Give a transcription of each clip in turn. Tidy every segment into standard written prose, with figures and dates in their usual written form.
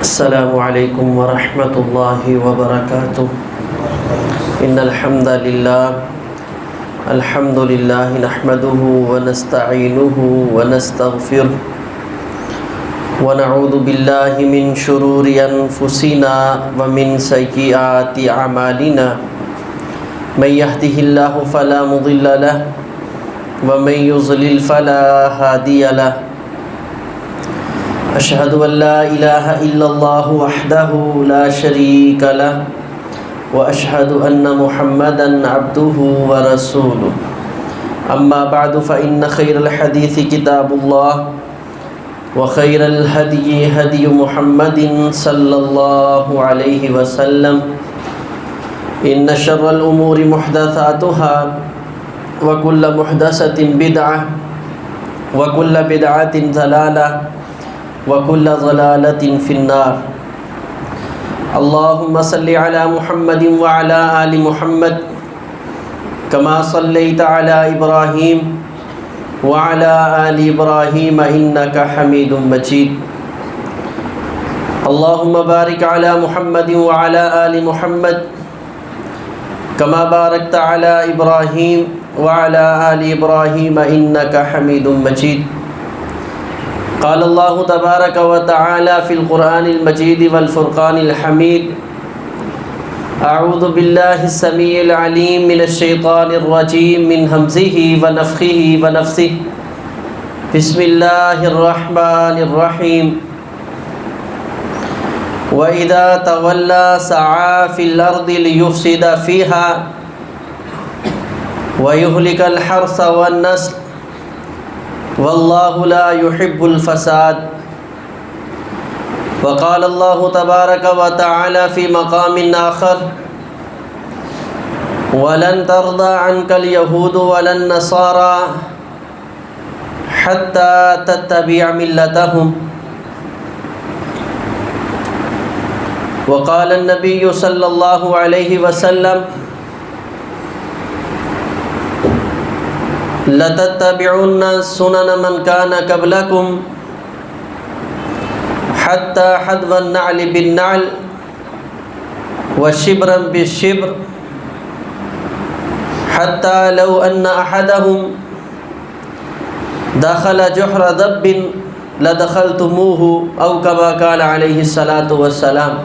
السلام علیکم ورحمۃ اللہ وبرکاتہ۔ ان الحمد للہ نحمده ونستعینه ونستغفره ونعوذ باللہ من شرور انفسنا ومن سیئات اعمالنا من يهده اللہ فلا مضل له ومن يضلل فلا هادی له۔ اشہد ان لا الہ الا اللہ وحدہ لا شریک لہ واشہد ان محمدا عبدہ ورسولہ۔ اما بعد فان خیر الحدیث کتاب اللہ وخیر الہدی ہدی محمد صلی اللہ علیہ وسلم۔ ان شر الامور محدثاتها وکل محدثۃ بدعہ وکل بدعۃ ضلالہ وَكُلَّ ضَلَالَةٍ فِي النَّارِ۔ اللهم صل على محمد وعلى آل محمد كما صليت على إبراهيم وعلى آل إبراهيم إنك حميد مجيد۔ اللهم بارك على محمد وعلى آل محمد كما باركت على إبراهيم وعلى آل إبراهيم إنك حميد مجيد۔ قال اللہ تبارک و تعالی فی القرآن المجید والفرقان الحمید۔ اعوذ باللہ السمیع العلیم من الشیطان الرجیم من ہمزہ ونفخہ ونفثہ۔ بسم اللہ الرحمن الرحیم۔ وَإِذَا تَوَلَّى سَعَى فِي الْأَرْضِ لِيُفْسِدَ فِيهَا وَيُهْلِكَ الْحَرْثَ وَالنَّسْلَ واللہ لا يحب الفساد۔ وقال اللہ تبارک و تعالی فی مقام آخر ولن ترضى عنك اليهود ولا النصارى حتى تتبع ملتهم۔ وقال النبی صلی اللہ علیہ وسلم لَتَتَّبِعُنَّ سُنَنَ مَنْ كَانَ قَبْلَكُمْ حَتَّى حَذْوَ النَّعْلِ بِالنَّعْلِ وَشِبْرًا بِالشِّبْرِ حَتَّى لَوْ أَنَّ أَحَدَهُمْ دَخَلَ جُحْرَ ذَبٍّ لَدَخَلْتُمُوهُ أَوْ كَمَا قَالَ عَلَيْهِ الصَّلَاةُ وَالسَّلَامُ۔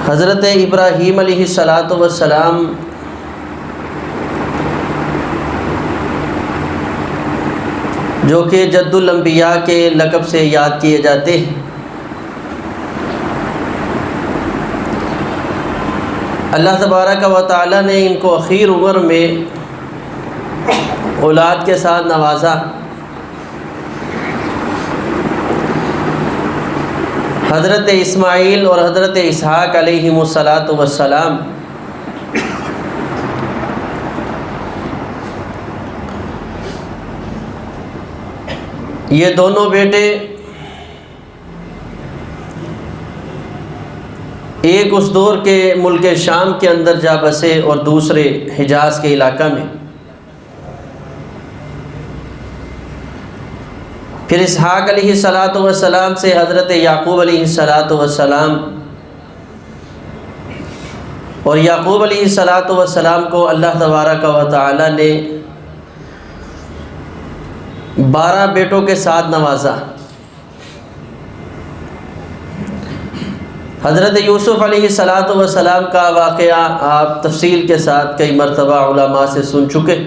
حضرت ابراہیم علیہ السلام جو کہ جد الانبیاء کے لقب سے یاد کیے جاتے ہیں، اللہ تبارک و تعالی نے ان کو اخیر عمر میں اولاد کے ساتھ نوازا۔ حضرت اسماعیل اور حضرت اسحاق علیہم السلام یہ دونوں بیٹے ایک اس دور کے ملک شام کے اندر جا بسے اور دوسرے حجاز کے علاقہ میں۔ پھر اسحاق علیہ السلام سے حضرت یعقوب علیہ السلام اور یعقوب علیہ السلام کو اللہ تبارک و تعالی نے 12 بیٹوں کے ساتھ نوازا۔ حضرت یوسف علیہ السلام کا واقعہ آپ تفصیل کے ساتھ کئی مرتبہ علماء سے سن چکے۔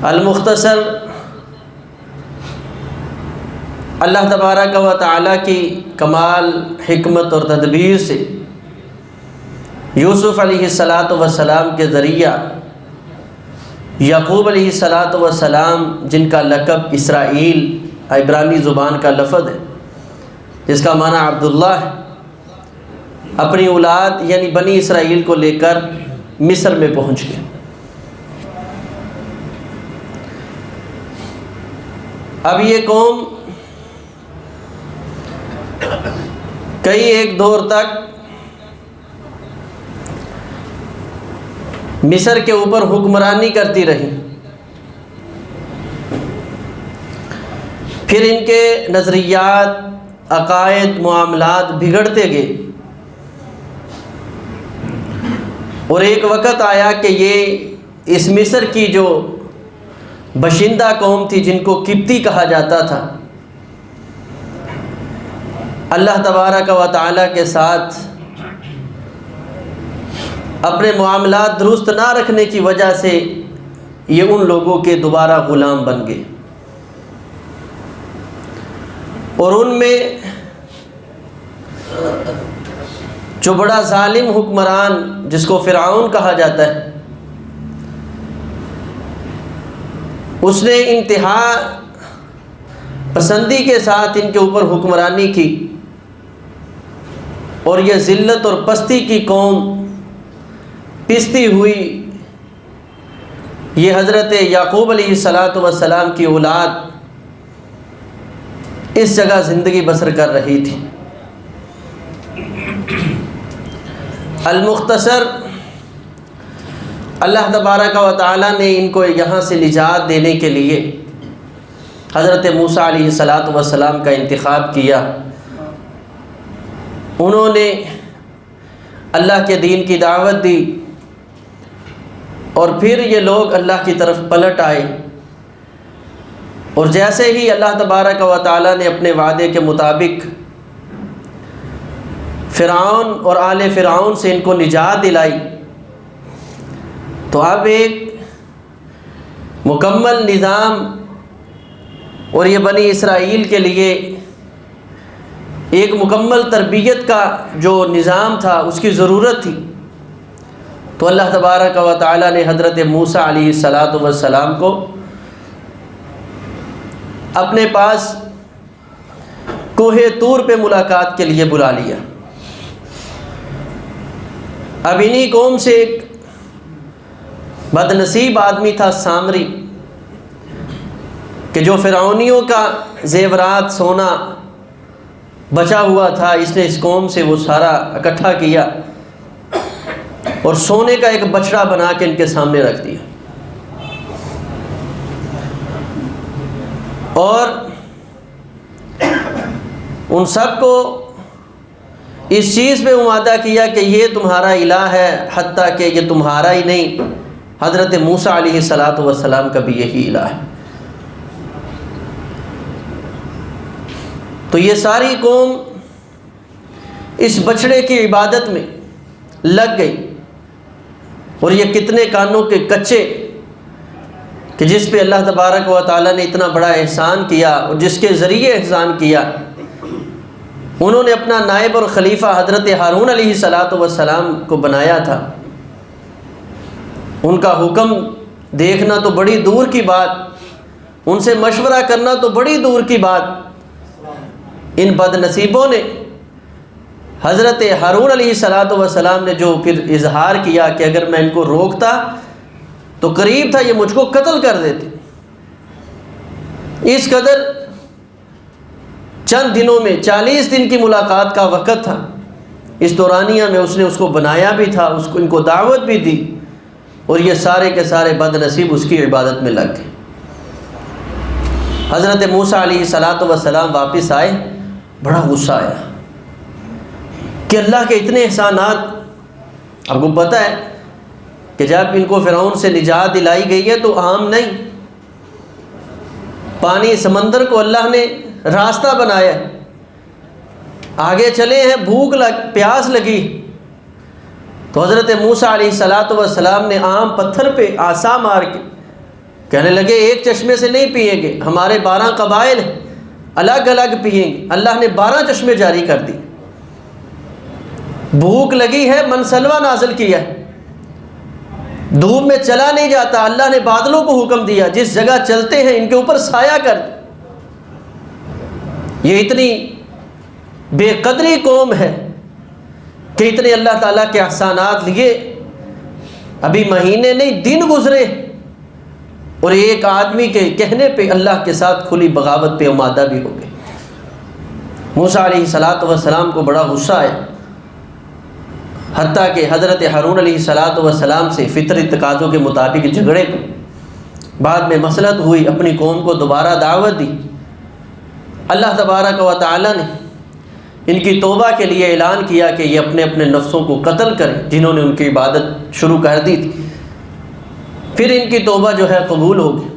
المختصر اللہ تبارک و تعالیٰ کی کمال حکمت اور تدبیر سے یوسف علیہ السلام کے ذریعہ یعقوب علیہ السلام جن کا لقب اسرائیل عبرانی زبان کا لفظ ہے جس کا معنی عبداللہ ہے، اپنی اولاد یعنی بنی اسرائیل کو لے کر مصر میں پہنچ گئے۔ اب یہ قوم کئی ایک دور تک مصر کے اوپر حکمرانی کرتی رہی. پھر ان کے نظریات، عقائد، معاملات بگڑتے گئے، اور ایک وقت آیا کہ یہ اس مصر کی جو باشندہ قوم تھی جن کو قبطی کہا جاتا تھا، اللہ تبارک و تعالیٰ کے ساتھ اپنے معاملات درست نہ رکھنے کی وجہ سے یہ ان لوگوں کے دوبارہ غلام بن گئے. اور ان میں جو بڑا ظالم حکمران جس کو فرعون کہا جاتا ہے، اس نے انتہا پسندی کے ساتھ ان کے اوپر حکمرانی کی، اور یہ ذلت اور پستی کی قوم پستی ہوئی. یہ حضرت یعقوب علیہ السلام کی اولاد اس جگہ زندگی بسر کر رہی تھی. المختصر، اللہ تبارک و تعالیٰ نے ان کو یہاں سے نجات دینے کے لیے حضرت موسیٰ علیہ السلام کا انتخاب کیا. انہوں نے اللہ کے دین کی دعوت دی، اور پھر یہ لوگ اللہ کی طرف پلٹ آئے، اور جیسے ہی اللہ تبارک و تعالیٰ نے اپنے وعدے کے مطابق فرعون اور آل فرعون سے ان کو نجات دلائی، تو اب ایک مکمل نظام، اور یہ بنی اسرائیل کے لیے ایک مکمل تربیت کا جو نظام تھا اس کی ضرورت تھی. تو اللہ تبارک و تعالیٰ نے حضرت موسیٰ علیہ السلام کو اپنے پاس کوہ طور پہ ملاقات کے لیے بلا لیا. اب انہی قوم سے ایک بد نصیب آدمی تھا سامری، کہ جو فرعونیوں کا زیورات سونا بچا ہوا تھا، اس نے اس قوم سے وہ سارا اکٹھا کیا اور سونے کا ایک بچڑا بنا کے ان کے سامنے رکھ دیا. اور ان سب کو اس چیز پہ آمادہ کیا کہ یہ تمہارا الہ ہے، حتیٰ کہ یہ تمہارا ہی نہیں، حضرت موسیٰ علیہ السلام کا بھی یہی الہ ہے. تو یہ ساری قوم اس بچڑے کی عبادت میں لگ گئی. اور یہ کتنے کانوں کے کچے کہ جس پہ اللہ تبارک و تعالیٰ نے اتنا بڑا احسان کیا، اور جس کے ذریعے احسان کیا، انہوں نے اپنا نائب اور خلیفہ حضرت ہارون علیہ السلام کو بنایا تھا. ان کا حکم دیکھنا تو بڑی دور کی بات، ان سے مشورہ کرنا تو بڑی دور کی بات. ان بد نصیبوں نے حضرت ہارون علیہ السلام نے جو پھر اظہار کیا کہ اگر میں ان کو روکتا تو قریب تھا یہ مجھ کو قتل کر دیتے. اس قدر چند دنوں میں 40 دن کی ملاقات کا وقت تھا، اس دورانیہ میں اس نے اس کو بنایا بھی تھا، اس کو ان کو دعوت بھی دی، اور یہ سارے کے سارے بد نصیب اس کی عبادت میں لگ گئے. حضرت موسیٰ علیہ السلام واپس آئے، بڑا غصہ آیا کہ اللہ کے اتنے احسانات. آپ کو پتہ ہے کہ جب ان کو فرعون سے نجات دلائی گئی ہے تو عام نہیں، پانی سمندر کو اللہ نے راستہ بنایا، آگے چلے ہیں، پیاس لگی، تو حضرت موسیٰ علیہ السلام نے عام پتھر پہ عصا مار کے کہنے لگے ایک چشمے سے نہیں پئیں گے، ہمارے 12 قبائل ہیں، الگ الگ پئیں گے. اللہ نے 12 چشمے جاری کر دی. بھوک لگی ہے، منسلوہ نازل کیا ہے، دھوپ میں چلا نہیں جاتا، اللہ نے بادلوں کو حکم دیا جس جگہ چلتے ہیں ان کے اوپر سایہ کر. یہ اتنی بے قدری قوم ہے کہ اتنے اللہ تعالیٰ کے احسانات لیے ابھی مہینے نہیں دن گزرے، اور ایک آدمی کے کہنے پہ اللہ کے ساتھ کھلی بغاوت پہ آمادہ بھی ہو گئے. موسیٰ علیہ السلام کو بڑا غصہ آیا. حتیٰ کہ حضرت ہارون علیہ السلام سے فطری تقاضوں کے مطابق جھگڑے، بعد میں مصلحت ہوئی، اپنی قوم کو دوبارہ دعوت دی۔ اللہ تبارک و تعالی نے ان کی توبہ کے لیے اعلان کیا کہ یہ اپنے اپنے نفسوں کو قتل کریں جنہوں نے ان کی عبادت شروع کر دی تھی۔ پھر ان کی توبہ جو ہے قبول ہوگی۔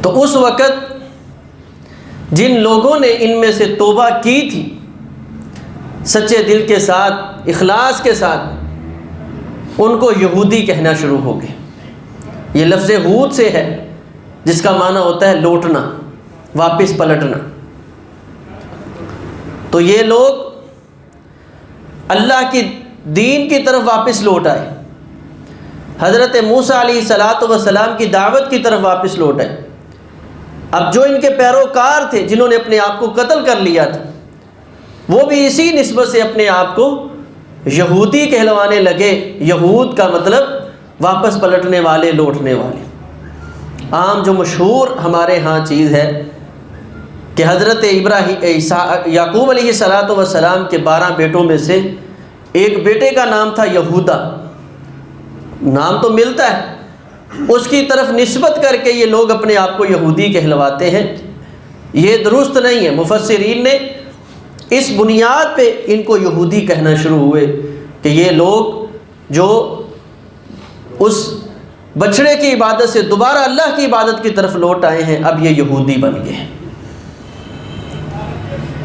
تو اس وقت جن لوگوں نے ان میں سے توبہ کی تھی سچے دل کے ساتھ، اخلاص کے ساتھ، ان کو یہودی کہنا شروع ہو گئے۔ یہ لفظ ہود سے ہے جس کا معنی ہوتا ہے لوٹنا، واپس پلٹنا۔ تو یہ لوگ اللہ کی دین کی طرف واپس لوٹ آئے، حضرت موسیٰ علیہ السلام کی دعوت کی طرف واپس لوٹ آئے۔ اب جو ان کے پیروکار تھے جنہوں نے اپنے آپ کو قتل کر لیا تھا، وہ بھی اسی نسبت سے اپنے آپ کو یہودی کہلوانے لگے۔ یہود کا مطلب واپس پلٹنے والے، لوٹنے والے۔ عام جو مشہور ہمارے ہاں چیز ہے کہ حضرت یعقوب علیہ السلام کے 12 بیٹوں میں سے ایک بیٹے کا نام تھا یہودا، نام تو ملتا ہے، اس کی طرف نسبت کر کے یہ لوگ اپنے آپ کو یہودی کہلواتے ہیں۔ یہ درست نہیں ہے۔ مفسرین نے اس بنیاد پہ ان کو یہودی کہنا شروع ہوئے کہ یہ لوگ جو اس بچڑے کی عبادت سے دوبارہ اللہ کی عبادت کی طرف لوٹ آئے ہیں، اب یہ یہودی بن گئے ہیں۔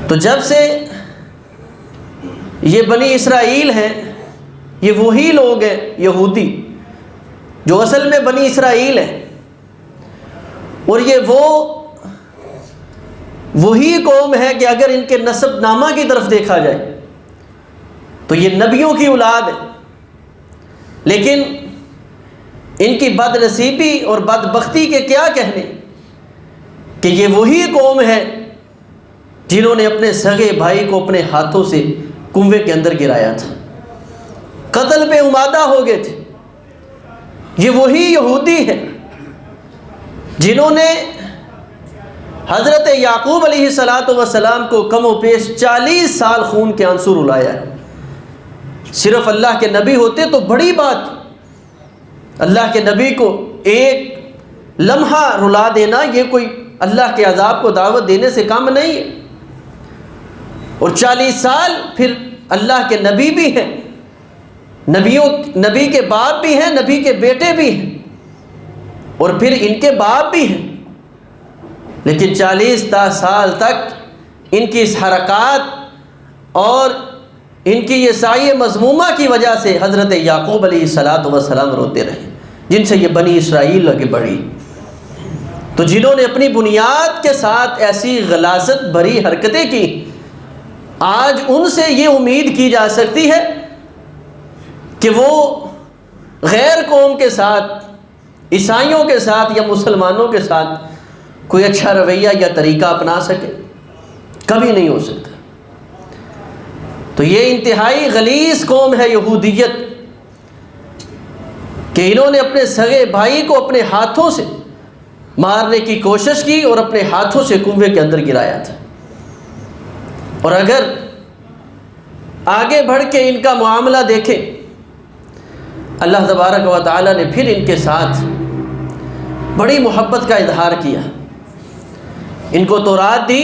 تو جب سے یہ بنی اسرائیل ہیں، یہ وہی لوگ ہیں یہودی جو اصل میں بنی اسرائیل ہیں، اور یہ وہی قوم ہے کہ اگر ان کے نسب نامہ کی طرف دیکھا جائے تو یہ نبیوں کی اولاد ہے، لیکن ان کی بد نصیبی اور بدبختی کے کیا کہنے کہ یہ وہی قوم ہے جنہوں نے اپنے سگے بھائی کو اپنے ہاتھوں سے کنویں کے اندر گرایا تھا، قتل پہ آمادہ ہو گئے تھے۔ یہ وہی یہودی ہیں جنہوں نے حضرت یعقوب علیہ السلام کو کم و بیش 40 سال خون کے آنسو رلایا ہے۔ صرف اللہ کے نبی ہوتے تو بڑی بات، اللہ کے نبی کو ایک لمحہ رلا دینا یہ کوئی اللہ کے عذاب کو دعوت دینے سے کم نہیں ہے۔ اور 40 سال پھر اللہ کے نبی بھی ہیں، نبی کے باپ بھی ہیں، نبی کے بیٹے بھی ہیں، اور پھر ان کے باپ بھی ہیں، لیکن 40 سال تک ان کی اس حرکات اور ان کی یہ سایہ مذمومہ کی وجہ سے حضرت یعقوب علیہ السلام روتے رہے، جن سے یہ بنی اسرائیل آگے بڑھی۔ تو جنہوں نے اپنی بنیاد کے ساتھ ایسی غلاظت بھری حرکتیں کی، آج ان سے یہ امید کی جا سکتی ہے کہ وہ غیر قوم کے ساتھ، عیسائیوں کے ساتھ یا مسلمانوں کے ساتھ کوئی اچھا رویہ یا طریقہ اپنا سکے؟ کبھی نہیں ہو سکتا۔ تو یہ انتہائی غلیظ قوم ہے یہودیت کہ انہوں نے اپنے سگے بھائی کو اپنے ہاتھوں سے مارنے کی کوشش کی اور اپنے ہاتھوں سے کنویں کے اندر گرایا تھا۔ اور اگر آگے بڑھ کے ان کا معاملہ دیکھیں، اللہ تبارک و تعالی نے پھر ان کے ساتھ بڑی محبت کا اظہار کیا۔ ان کو تورات دی،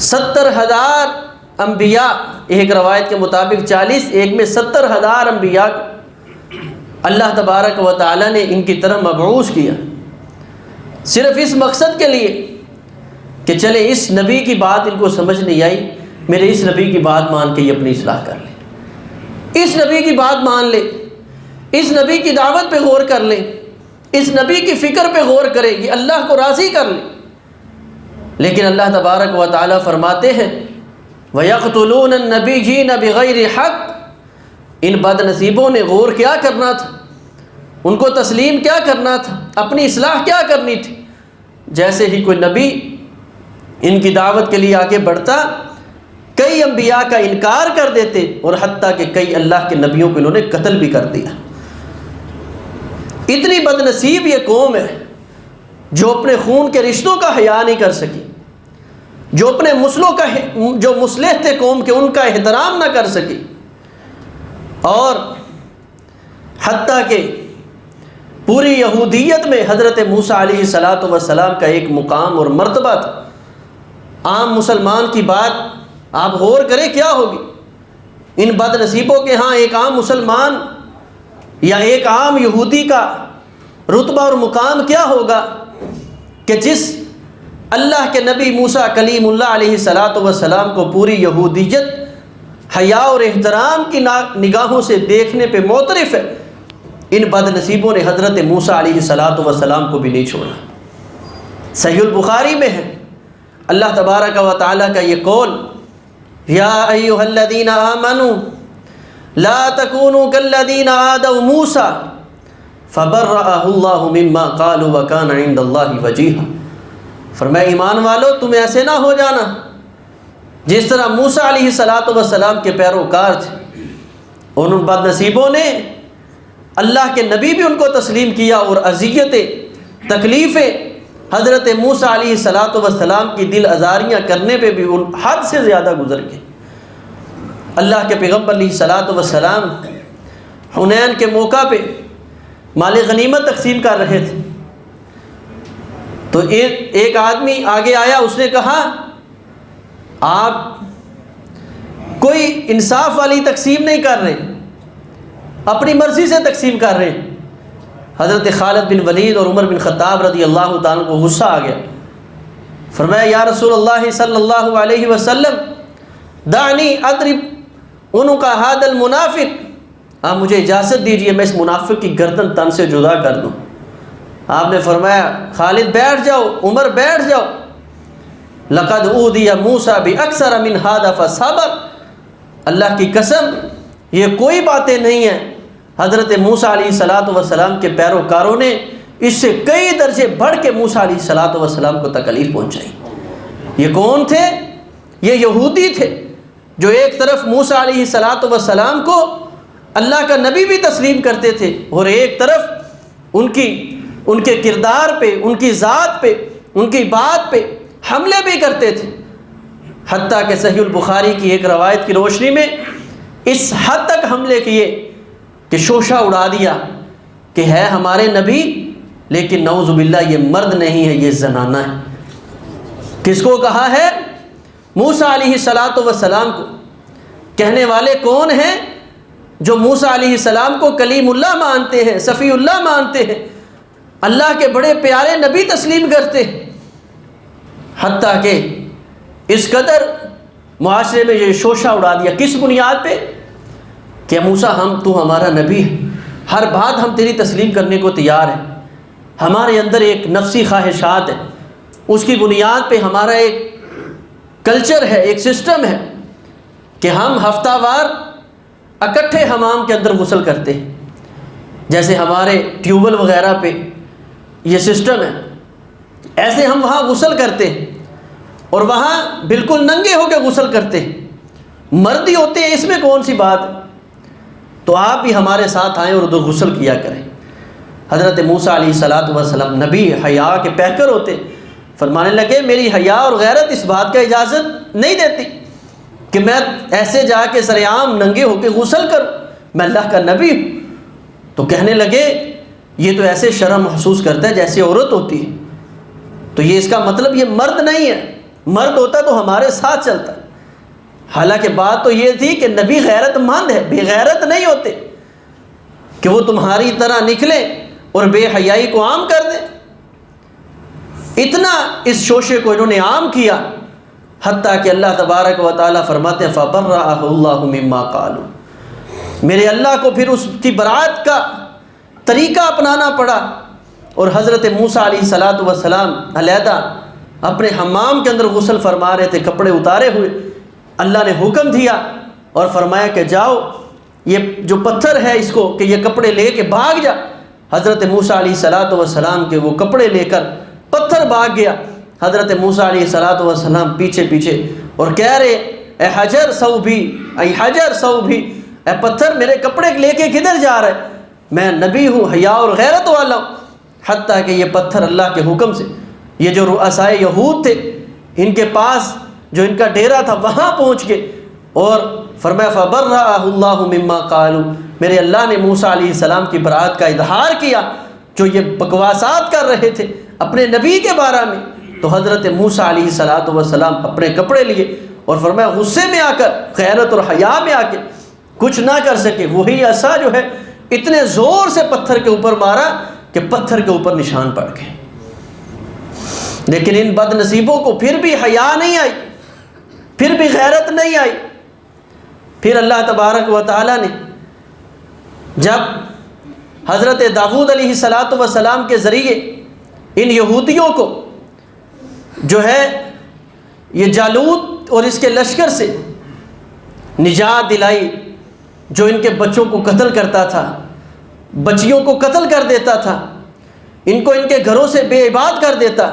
70,000 انبیاء، ایک روایت کے مطابق 40، ایک میں 70,000 انبیاء اللہ تبارک و تعالی نے ان کی طرف مبعوث کیا، صرف اس مقصد کے لیے کہ چلے اس نبی کی بات ان کو سمجھ نہیں آئی، میرے اس نبی کی بات مان کے یہ اپنی اصلاح کر لے، اس نبی کی بات مان لے، اس نبی کی دعوت پہ غور کر لے، اس نبی کی فکر پہ غور کرے، یہ اللہ کو راضی کر لے۔ لیکن اللہ تبارک و تعالی فرماتے ہیں وَيَقْتُلُونَ النَّبِيِّينَ بِغَيْرِ حَقٍّ، ان بد نصیبوں نے غور کیا کرنا تھا، ان کو تسلیم کیا کرنا تھا، اپنی اصلاح کیا کرنی تھی۔ جیسے ہی کوئی نبی ان کی دعوت کے لیے آگے بڑھتا، کئی انبیاء کا انکار کر دیتے، اور حتیٰ کہ کئی اللہ کے نبیوں کو انہوں نے قتل بھی کر دیا۔ اتنی بد نصیب یہ قوم ہے جو اپنے خون کے رشتوں کا حیا نہیں کر سکی، جو اپنے جو مصلح تھے قوم کے ان کا احترام نہ کر سکے، اور حتیٰ کہ پوری یہودیت میں حضرت موسیٰ علیہ السلام کا ایک مقام اور مرتبہ تھا۔ عام مسلمان کی بات آپ غور کریں کیا ہوگی، ان بد نصیبوں کے ہاں ایک عام مسلمان یا ایک عام یہودی کا رتبہ اور مقام کیا ہوگا کہ جس اللہ کے نبی موسیٰ کلیم اللہ علیہ السلام کو پوری یہودیت حیا اور احترام کی نگاہوں سے دیکھنے پہ معترف ہے، ان بد نصیبوں نے حضرت موسیٰ علیہ السلام کو بھی نہیں چھوڑا۔ صحیح البخاری میں ہے اللہ تبارک و تعالیٰ کا یہ قول، یا ایھا الذین آمنوا لا تکونوا کالذین عادوا موسیٰ فبرأہ اللہ مما قالوا وکان عند اللہ وجیہا۔ فرمایا ایمان والو تم ایسے نہ ہو جانا جس طرح موسیٰ علیہ السلام کے پیروکار تھے، ان بد نصیبوں نے اللہ کے نبی بھی ان کو تسلیم کیا اور اذیتیں تکلیفیں حضرت موسیٰ علیہ السلام کی دل آزاریاں کرنے پہ بھی ان حد سے زیادہ گزر گئے۔ اللہ کے پیغمبر علیہ السلام حنین کے موقع پہ مال غنیمت تقسیم کر رہے تھے، تو ایک آدمی آگے آیا، اس نے کہا آپ کوئی انصاف والی تقسیم نہیں کر رہے، اپنی مرضی سے تقسیم کر رہے ہیں۔ حضرت خالد بن ولید اور عمر بن خطاب رضی اللہ تعالیٰ کو غصہ آ گیا، فرمایا یا رسول اللہ صلی اللہ علیہ وسلم دعنی اضرب عنق ھذا المنافق، آپ مجھے اجازت دیجئے میں اس منافق کی گردن تن سے جدا کر دوں۔ آپ نے فرمایا خالد بیٹھ جاؤ، عمر بیٹھ جاؤ، لقد اوذی موسیٰ باکثر من ھذا فصبر، اللہ کی قسم یہ کوئی باتیں نہیں ہیں، حضرت موسیٰ علیہ السلام کے پیروکاروں نے اس سے کئی درجے بڑھ کے موسیٰ علیہ السلام کو تکلیف پہنچائی۔ یہ کون تھے؟ یہ یہودی تھے جو ایک طرف موسیٰ علیہ السلام کو اللہ کا نبی بھی تسلیم کرتے تھے اور ایک طرف ان کے کردار پہ، ان کی ذات پہ، ان کی بات پہ حملے بھی کرتے تھے، حتیٰ کہ صحیح البخاری کی ایک روایت کی روشنی میں اس حد تک حملے کیے کہ شوشہ اڑا دیا کہ ہے ہمارے نبی لیکن نعوذ باللہ یہ مرد نہیں ہے، یہ زنانہ ہے۔ کس کو کہا ہے؟ موسیٰ علیہ السلام کو۔ کہنے والے کون ہیں؟ جو موسیٰ علیہ السلام کو کلیم اللہ مانتے ہیں، صفی اللہ مانتے ہیں، اللہ کے بڑے پیارے نبی تسلیم کرتے ہیں، حتیٰ کہ اس قدر معاشرے میں یہ شوشہ اڑا دیا۔ کس بنیاد پہ؟ کہ موسیٰ تو ہمارا نبی ہے، ہر بات ہم تیری تسلیم کرنے کو تیار ہیں، ہمارے اندر ایک نفسی خواہشات ہے، اس کی بنیاد پہ ہمارا ایک کلچر ہے، ایک سسٹم ہے کہ ہم ہفتہ وار اکٹھے حمام کے اندر غسل کرتے ہیں، جیسے ہمارے ٹیوبل وغیرہ پہ یہ سسٹم ہے، ایسے ہم وہاں غسل کرتے ہیں اور وہاں بالکل ننگے ہو کے غسل کرتے ہیں، مرد ہی ہوتے ہیں، اس میں کون سی بات ہے؟ تو آپ بھی ہمارے ساتھ آئیں اور ادھر غسل کیا کریں۔ حضرت موسیٰ علیہ السلام نبی حیا کے پیکر ہوتے، فرمانے لگے میری حیا اور غیرت اس بات کا اجازت نہیں دیتی کہ میں ایسے جا کے سر عام ننگے ہو کے غسل کروں، میں اللہ کا نبی ہوں۔ تو کہنے لگے یہ تو ایسے شرم محسوس کرتا ہے جیسے عورت ہوتی ہے، تو یہ اس کا مطلب یہ مرد نہیں ہے، مرد ہوتا تو ہمارے ساتھ چلتا۔ حالانکہ بات تو یہ تھی کہ نبی غیرت مند ہے، بے غیرت نہیں ہوتے کہ وہ تمہاری طرح نکلیں اور بے حیائی کو عام کر دیں۔ اتنا اس شوشے کو انہوں نے عام کیا حتیٰ کہ اللہ تبارک و تعالیٰ فرماتے ہیں فَبَرَّأَهُ اللَّهُ مِمَّا قَالُوا، میرے اللہ کو پھر اس کی برات کا طریقہ اپنانا پڑا، اور حضرت موسیٰ علیہ السلام علیحدہ اپنے حمام کے اندر غسل فرما رہے تھے، کپڑے اتارے ہوئے، اللہ نے حکم دیا اور فرمایا کہ جاؤ یہ جو پتھر ہے اس کو کہ یہ کپڑے لے کے بھاگ جا۔ حضرت موسیٰ علیہ السلام کے وہ کپڑے لے کر پتھر بھاگ گیا۔ حضرت موسیٰ علیہ السلام پیچھے پیچھے اور کہہ رہے اے حجر سو بھی، اے حجر سو بھی، اے پتھر میرے کپڑے لے کے کدھر جا رہے؟ میں نبی ہوں، حیا اور غیرت والا ہوں۔ حتیٰ کہ یہ پتھر اللہ کے حکم سے، یہ جو رؤسائے یہود تھے ان کے پاس جو ان کا ڈیرا تھا وہاں پہنچ گئے اور فرمایا فبرأہ اللہ مما قالوا، میرے اللہ نے موسیٰ علیہ السلام کی برات کا اظہار کیا جو یہ بکواسات کر رہے تھے اپنے نبی کے بارے میں۔ تو حضرت موسیٰ علیہ السلام اپنے کپڑے لیے اور فرمایا غصے میں آ کر، غیرت اور حیا میں آ کے کچھ نہ کر سکے، وہی عصا جو ہے اتنے زور سے پتھر کے اوپر مارا کہ پتھر کے اوپر نشان پڑ گئے۔ لیکن ان بد نصیبوں کو پھر بھی حیا نہیں آئی، پھر بھی غیرت نہیں آئی۔ پھر اللہ تبارک و تعالیٰ نے جب حضرت داؤد علیہ السلام کے ذریعے ان یہودیوں کو جو ہے یہ جالوت اور اس کے لشکر سے نجات دلائی، جو ان کے بچوں کو قتل کرتا تھا، بچیوں کو قتل کر دیتا تھا، ان کو ان کے گھروں سے بے عباد کر دیتا،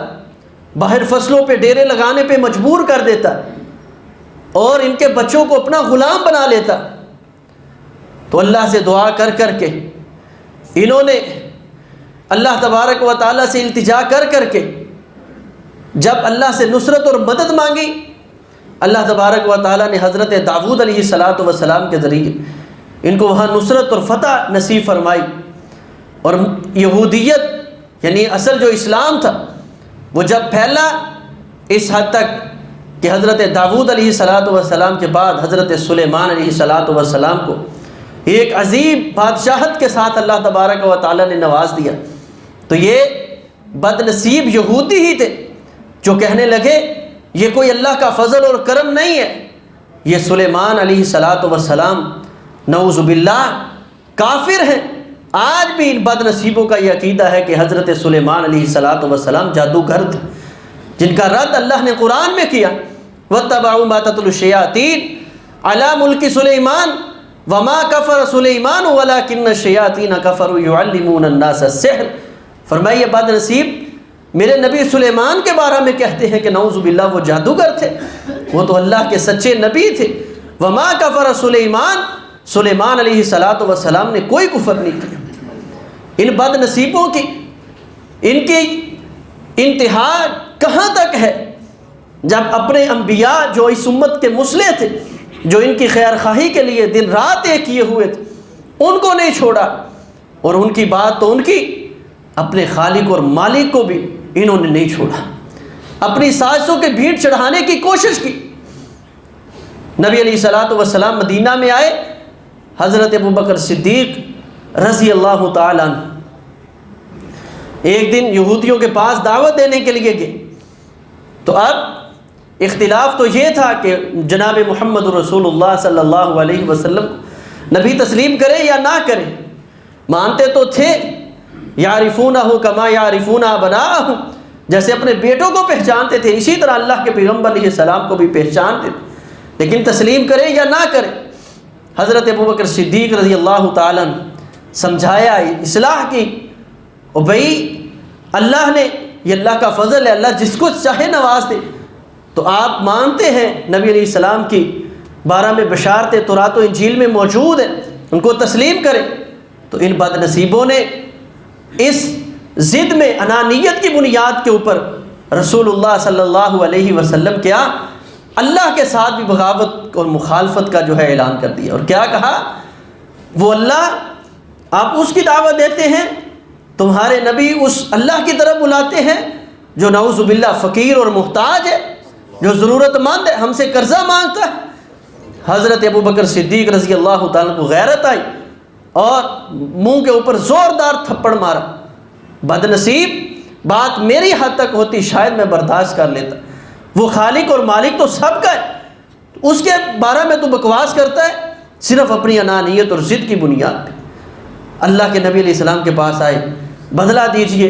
باہر فصلوں پہ ڈیرے لگانے پہ مجبور کر دیتا اور ان کے بچوں کو اپنا غلام بنا لیتا، تو اللہ سے دعا کر کر کے انہوں نے اللہ تبارک و تعالیٰ سے التجا کر کر کے جب اللہ سے نصرت اور مدد مانگی، اللہ تبارک و تعالیٰ نے حضرت داؤد علیہ السلام کے ذریعے ان کو وہاں نصرت اور فتح نصیب فرمائی، اور یہودیت یعنی اصل جو اسلام تھا وہ جب پھیلا اس حد تک کہ حضرت داؤد علیہ السلام کے بعد حضرت سلیمان علیہ السلام کو ایک عظیم بادشاہت کے ساتھ اللہ تبارک و تعالیٰ نے نواز دیا۔ تو یہ بد نصیب یہودی ہی تھے جو کہنے لگے یہ کوئی اللہ کا فضل اور کرم نہیں ہے، یہ سلیمان علیہ السلام نعوذ باللہ کافر ہیں۔ آج بھی ان بد نصیبوں کا یہ عقیدہ ہے کہ حضرت سلیمان علیہ السلام جادوگر تھے، جن کا رد اللہ نے قرآن میں کیا، وَاتَّبَعُوا مَا تَتْلُو الشَّيَاطِينُ عَلَىٰ مُلْكِ سُلَيْمَانَ وَمَا كَفَرَ سُلَيْمَانُ وَلَٰكِنَّ الشَّيَاطِينَ كَفَرُوا يُعَلِّمُونَ النَّاسَ السِّحْرَ۔ فرمائیے بد نصیب میرے نبی سلیمان کے بارے میں کہتے ہیں کہ نعوذ باللہ وہ جادوگر تھے، وہ تو اللہ کے سچے نبی تھے۔ وَمَا كَفَرَ سُلَيْمَانُ، سلیمان علیہ السلام نے کوئی کفر نہیں کیا۔ ان بد نصیبوں کی ان کی انتہا کہاں تک ہے، جب اپنے انبیاء جو اس امت کے مصلح تھے، جو ان کی خیر خواہی کے لیے دن رات ایک کیے ہوئے تھے، ان کو نہیں چھوڑا، اور ان کی بات تو ان کی، اپنے خالق اور مالک کو بھی انہوں نے نہیں چھوڑا، اپنی سازشوں کے بھیڑ چڑھانے کی کوشش کی۔ نبی علیہ السلام مدینہ میں آئے، حضرت ابوبکر صدیق رضی اللہ تعالیٰ عنہ ایک دن یہودیوں کے پاس دعوت دینے کے لیے گئے، تو اب اختلاف تو یہ تھا کہ جناب محمد رسول اللہ صلی اللہ علیہ وسلم نبی تسلیم کرے یا نہ کرے۔ مانتے تو تھے، یعرفونہ کما یعرفون ابناءہم، جیسے اپنے بیٹوں کو پہچانتے تھے اسی طرح اللہ کے پیغمبر علیہ السلام کو بھی پہچانتے تھے، لیکن تسلیم کرے یا نہ کرے۔ حضرت ابوبکر صدیق رضی اللہ تعالیٰ عنہ سمجھایا، اصلاح کی، اور بھائی اللہ نے، یہ اللہ کا فضل ہے، اللہ جس کو چاہے نواز دے۔ تو آپ مانتے ہیں نبی علیہ السلام کی بارہ میں بشارتیں تورات و انجیل میں موجود ہیں، ان کو تسلیم کریں۔ تو ان بد نصیبوں نے اس ضد میں انانیت کی بنیاد کے اوپر رسول اللہ صلی اللہ علیہ وسلم کیا، اللہ کے ساتھ بھی بغاوت اور مخالفت کا جو ہے اعلان کر دیا، اور کیا کہا، وہ اللہ آپ اس کی دعوت دیتے ہیں، تمہارے نبی اس اللہ کی طرف بلاتے ہیں جو نعوذ باللہ فقیر اور محتاج ہے، جو ضرورت مند ہے، ہم سے قرضہ مانگتا ہے۔ حضرت ابوبکر صدیق رضی اللہ تعالیٰ کو غیرت آئی اور منہ کے اوپر زوردار تھپڑ مارا، بد نصیب بات میری حد تک ہوتی شاید میں برداشت کر لیتا، وہ خالق اور مالک تو سب کا ہے، اس کے بارے میں تو بکواس کرتا ہے صرف اپنی انانیت اور ضد کی بنیاد پہ۔ اللہ کے نبی علیہ السلام کے پاس آئے، بدلہ دیجئے،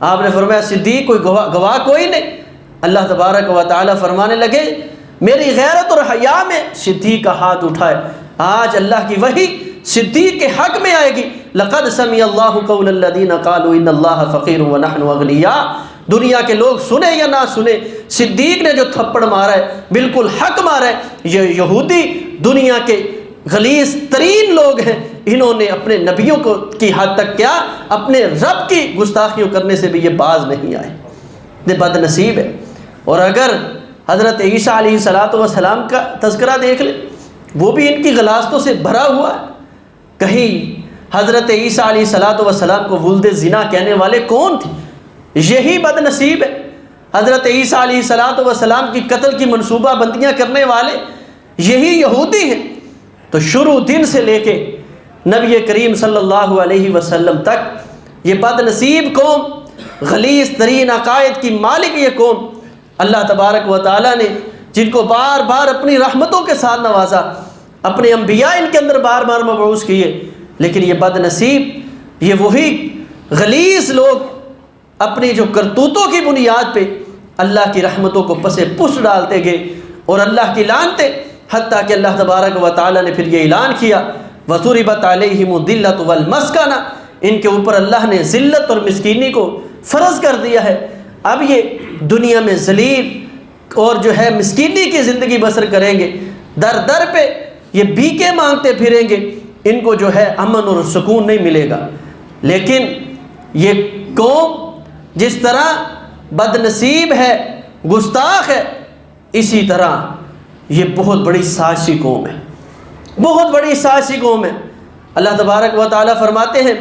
آپ نے فرمایا صدیق کوئی گواہ کوئی نہیں۔ اللہ تبارک و تعالیٰ فرمانے لگے میری غیرت اور حیا میں صدیق کا ہاتھ اٹھائے۔ آج اللہ کی وحی صدیق کے حق میں آئے گی، لقد سمع اللہ قول الذین قالوا ان اللہ فقیر ونحن اغنیاء۔ دنیا کے لوگ سنے یا نہ سنے، صدیق نے جو تھپڑ مارا ہے بالکل حق مارا ہے۔ یہ یہودی دنیا کے غلیظ ترین لوگ ہیں، انہوں نے اپنے نبیوں کو کی حد تک کیا، اپنے رب کی گستاخیوں کرنے سے بھی یہ باز نہیں آئے، یہ بد نصیب ہے۔ اور اگر حضرت عیسیٰ علیہ السلام کا تذکرہ دیکھ لیں، وہ بھی ان کی غلاظتوں سے بھرا ہوا ہے۔ کہیں حضرت عیسیٰ علیہ السلام کو ولد زنا کہنے والے کون تھے؟ یہی بد نصیب ہے۔ حضرت عیسیٰ علیہ السلام کی قتل کی منصوبہ بندیاں کرنے والے یہی یہودی ہیں۔ تو شروع دن سے لے کے نبی کریم صلی اللہ علیہ وسلم تک یہ بد نصیب قوم، غلیظ ترین عقائد کی مالک یہ قوم، اللہ تبارک و تعالیٰ نے جن کو بار بار اپنی رحمتوں کے ساتھ نوازا، اپنے انبیاء ان کے اندر بار بار مبعوث کیے، لیکن یہ بد نصیب، یہ وہی غلیظ لوگ اپنی جو کرتوتوں کی بنیاد پہ اللہ کی رحمتوں کو پس پش ڈالتے گئے اور اللہ کی لعنتیں، حتیٰ کہ اللہ تبارک و تعالیٰ نے پھر یہ اعلان کیا وَضُرِبَتْ عَلَيْهِمُ الذِّلَّةُ وَالْمَسْكَنَةُ، ان کے اوپر اللہ نے ذلت اور مسکینی کو فرض کر دیا ہے۔ اب یہ دنیا میں ذلیل اور جو ہے مسکینی کی زندگی بسر کریں گے، در در پہ یہ بھیکے مانگتے پھریں گے، ان کو جو ہے امن اور سکون نہیں ملے گا۔ لیکن یہ قوم جس طرح بد نصیب ہے، گستاخ ہے، اسی طرح یہ بہت بڑی سازشی قوم ہے، بہت بڑی سازشی قوم ہے۔ اللہ تبارک و تعالیٰ فرماتے ہیں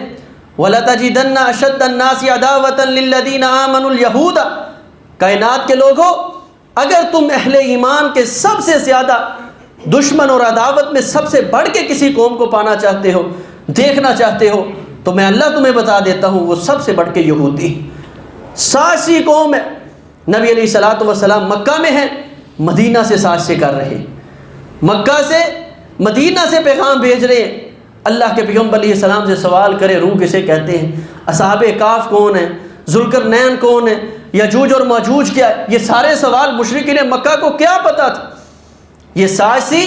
وَلَتَجِدَنَّ أَشَدَّ النَّاسِ عَدَاوَةً لِلَّذِينَ آمَنُوا الْيَهُودَ، کائنات کے لوگوں اگر تم اہل ایمان کے سب سے زیادہ دشمن اور عداوت میں سب سے بڑھ کے کسی قوم کو پانا چاہتے ہو، دیکھنا چاہتے ہو، تو میں اللہ تمہیں بتا دیتا ہوں وہ سب سے بڑھ کے یہودی سازشی قوم ہے۔ نبی علیہ السلام مکہ میں ہیں، مدینہ سے سازشیں کر رہے ہیں، مکہ سے مدینہ سے پیغام بھیج رہے ہیں۔ اللہ کے پیغمبر علیہ السلام سے سوال کرے روح کسے کہتے ہیں، اصحاب کاف کون ہیں، ذوالقرنین کون ہے، یجوج اور ماجوج کیا ہے، یہ سارے سوال مشرکین مکہ کو کیا پتہ تھا۔ یہ سازشی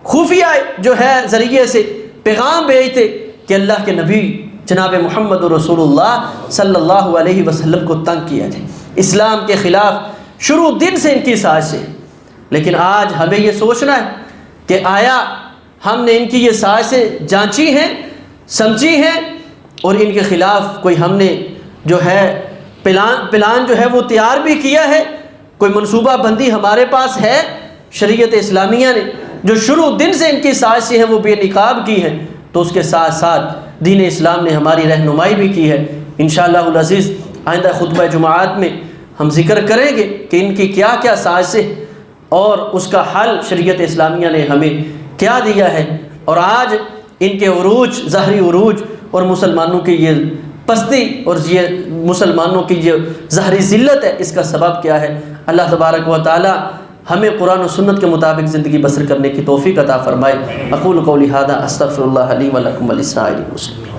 خفیہ جو ہے ذریعے سے پیغام بھیجتے کہ اللہ کے نبی جناب محمد رسول اللہ صلی اللہ علیہ وسلم کو تنگ کیا جائے، اسلام کے خلاف شروع دن سے ان کی سازشیں۔ لیکن آج ہمیں یہ سوچنا ہے کہ آیا ہم نے ان کی یہ سازشیں جانچی ہیں، سمجھی ہیں، اور ان کے خلاف کوئی ہم نے جو ہے پلان جو ہے وہ تیار بھی کیا ہے، کوئی منصوبہ بندی ہمارے پاس ہے؟ شریعت اسلامیہ نے جو شروع دن سے ان کی سازشیں ہیں وہ بے نقاب کی ہیں، تو اس کے ساتھ ساتھ دین اسلام نے ہماری رہنمائی بھی کی ہے۔ انشاءاللہ العزیز آئندہ خطبہ جمعات میں ہم ذکر کریں گے کہ ان کی کیا کیا سازشیں اور اس کا حل شریعت اسلامیہ نے ہمیں کیا دیا ہے، اور آج ان کے عروج، ظاہری عروج اور مسلمانوں کی یہ پستی اور یہ مسلمانوں کی یہ ظاہری ذلت ہے، اس کا سبب کیا ہے۔ اللہ تبارک و تعالی ہمیں قرآن و سنت کے مطابق زندگی بسر کرنے کی توفیق عطا فرمائے۔ اقول قولی ھذا استغفر اللہ لی و لکم ولسائر المسلمین۔